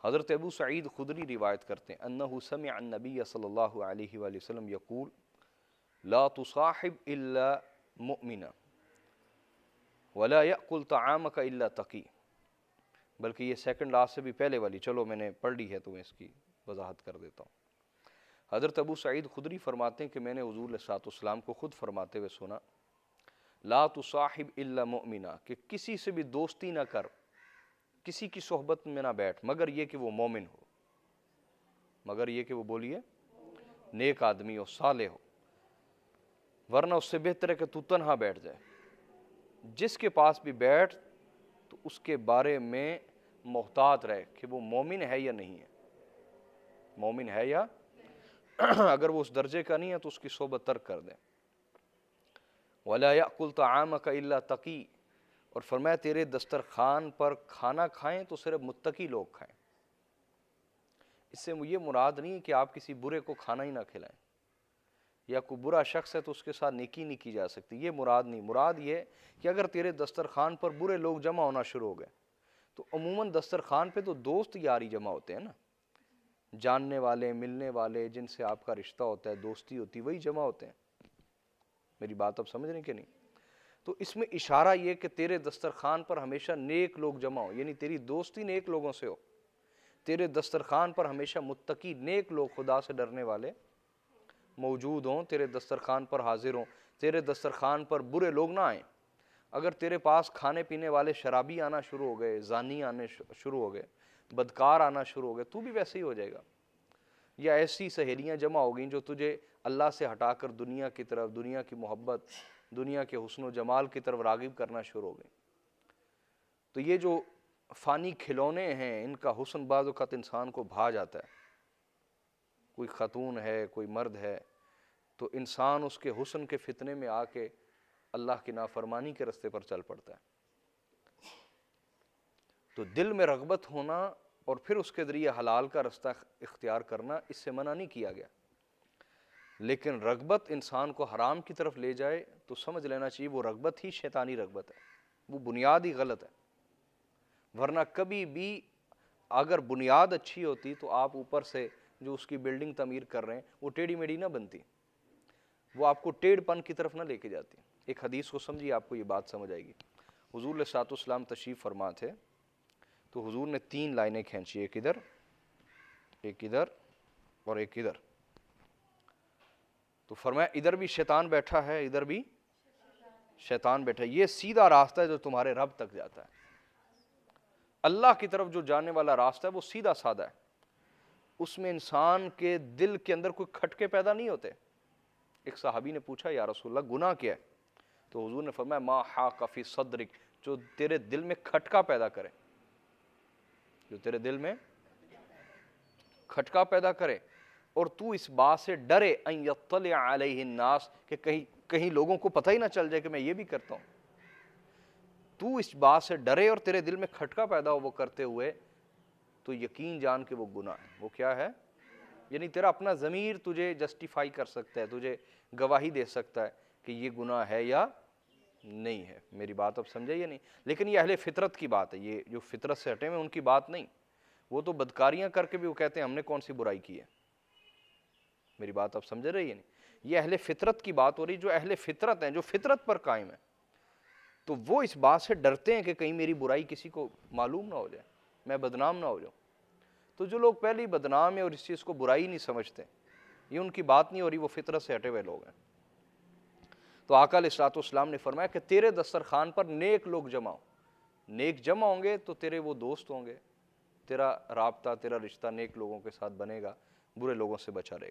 हज़रत अबू सईद खुदरी रिवायत करते हैं अन्नहु समिअ अन्नबी सल्लल्लाहु अलैहि वसल्लम यक़ूल ला तुसाहिब इल्ला मुअमिना वला यअकुल तआमक इल्ला तकी। बल्कि ये सेकंड लास्ट से भी पहले वाली, चलो मैंने पढ़ ली है तो मैं इसकी वजाहत कर देता हूँ। हज़रत अबू सईद खुदरी फरमाते हैं कि मैंने हुज़ूर अलैहिस्सलातु वस्सलाम को खुद फरमाते हुए सुना, ला तुसाहिब इल्ला मुअमिना, कि किसी से भी दोस्ती ना कर, किसी की सोहबत में ना बैठ मगर ये कि वो मोमिन हो, मगर ये कि वो बोलिए नेक आदमी हो, साले हो, वरना उससे बेहतर है कि तू तन्हा बैठ जाए। जिसके पास भी बैठ तो उसके बारे में मोहतात रहे कि वो मोमिन है या नहीं है, मोमिन है या अगर वो उस दर्जे का नहीं है तो उसकी सोबत तर्क कर दें। वला याकुल तआमक इल्ला तकी, और फरमाया तेरे दस्तरखान पर खाना खाएं तो सिर्फ मुत्तकी लोग खाएं। इससे ये मुराद नहीं है कि आप किसी बुरे को खाना ही ना खिलाएं, या कोई बुरा शख्स है तो उसके साथ नेकी नहीं की जा सकती, ये मुराद नहीं। मुराद ये कि अगर तेरे दस्तरखान पर बुरे लोग जमा होना शुरू हो गए तो अमूमन दस्तरखान पे तो दोस्त यारी जमा होते हैं ना, जानने वाले, मिलने वाले, जिनसे आपका रिश्ता होता है, दोस्ती होती है, वही जमा होते हैं। मेरी बात आप समझ रहे हैं कि नहीं? तो इसमें इशारा ये कि तेरे दस्तरखान पर हमेशा नेक लोग जमा हो, यानी तेरी दोस्ती नेक लोगों से हो, तेरे दस्तरखान पर हमेशा मुत्तकी नेक लोग, खुदा से डरने वाले मौजूद हों, तेरे दस्तरखान पर हाजिर हों, तेरे दस्तरखान पर बुरे लोग ना आए। अगर तेरे पास खाने पीने वाले शराबी आना शुरू हो गए, जानी आने शुरू हो गए, बदकार आना शुरू हो गए, तू भी वैसे ही हो जाएगा। या ऐसी सहेलियां जमा हो गई जो तुझे अल्लाह से हटाकर दुनिया की तरफ, दुनिया की मोहब्बत, दुनिया के हुस्न जमाल की तरफ रागिब करना शुरू हो गई। तो ये जो फ़ानी खिलौने हैं, इनका हुस्न बाज़ औक़ात इंसान को भा जाता है। कोई ख़तून है, कोई मर्द है, तो इंसान उसके हुस्न के फितने में आके अल्लाह की नाफरमानी के रास्ते पर चल पड़ता है। तो दिल में रग़बत होना और फिर उसके ज़रिए हलाल का रास्ता इख्तियार करना, इससे मना नहीं किया गया। लेकिन रग़बत इंसान को हराम की तरफ ले जाए तो समझ लेना चाहिए वो रग़बत ही शैतानी रग़बत है, वो बुनियाद ही गलत है। वरना कभी भी अगर बुनियाद अच्छी होती तो आप ऊपर से जो उसकी बिल्डिंग तमीर कर रहे हैं वो टेढ़ी मेढ़ी ना बनती, वो आपको टेढ़पन की तरफ ना लेके जाती। एक हदीस को समझिए, आपको ये बात समझ आएगी। हुज़ूर अलैहिस्सलातु वस्सलाम तशरीफ़ फरमा थे, तो हुज़ूर ने 3 लाइनें खींची, एक इधर, एक इधर और एक इधर। तो फरमाया इधर भी शैतान बैठा है, इधर भी शैतान बैठा है, ये सीधा रास्ता है जो तुम्हारे रब तक जाता है। अल्लाह की तरफ जो जाने वाला रास्ता है वो सीधा साधा है, उसमें इंसान के दिल के अंदर कोई खटके पैदा नहीं होते। एक सहाबी ने पूछा, या रसूलल्लाह गुनाह क्या है? तो हुजूर ने फरमाया मा हाका फी सदरिक, जो तेरे दिल में खटका पैदा करे, जो तेरे दिल में खटका पैदा करे और तू इस बात से डरे अन यत्तलि अलैहि नास, कि कहीं लोगों को पता ही ना चल जाए कि मैं ये भी करता हूं। तू इस बात से डरे और तेरे दिल में खटका पैदा हो वो करते हुए, तो यकीन जान के वो गुनाह है। वो क्या है? यानी तेरा अपना ज़मीर तुझे जस्टिफाई कर सकता है, तुझे गवाही दे सकता है कि ये गुनाह है या नहीं है। मेरी बात अब समझे या नहीं? लेकिन ये अहले फितरत की बात है, ये जो फितरत से हटे में उनकी बात नहीं। वो तो बदकारियां करके भी वो कहते हैं हमने कौन सी बुराई की है। मेरी बात अब समझ रही है नहीं? ये अहले फितरत की बात हो रही, जो अहले फितरत हैं, जो फितरत पर कायम है, तो वो इस बात से डरते हैं कि कहीं मेरी बुराई किसी को मालूम ना हो जाए, मैं बदनाम ना हो जाऊं। तो जो लोग पहले ही बदनाम है और इस चीज़ को बुराई नहीं समझते, ये उनकी बात नहीं हो रही, वो फितरत से हटे हुए लोग हैं। तो आका अलैहिस्सलाम ने फरमाया कि तेरे दस्तरखान पर नेक लोग जमा हो, नेक जमा होंगे तो तेरे वो दोस्त होंगे, तेरा राब्ता, तेरा रिश्ता नेक लोगों के साथ बनेगा, बुरे लोगों से बचा रहेगा।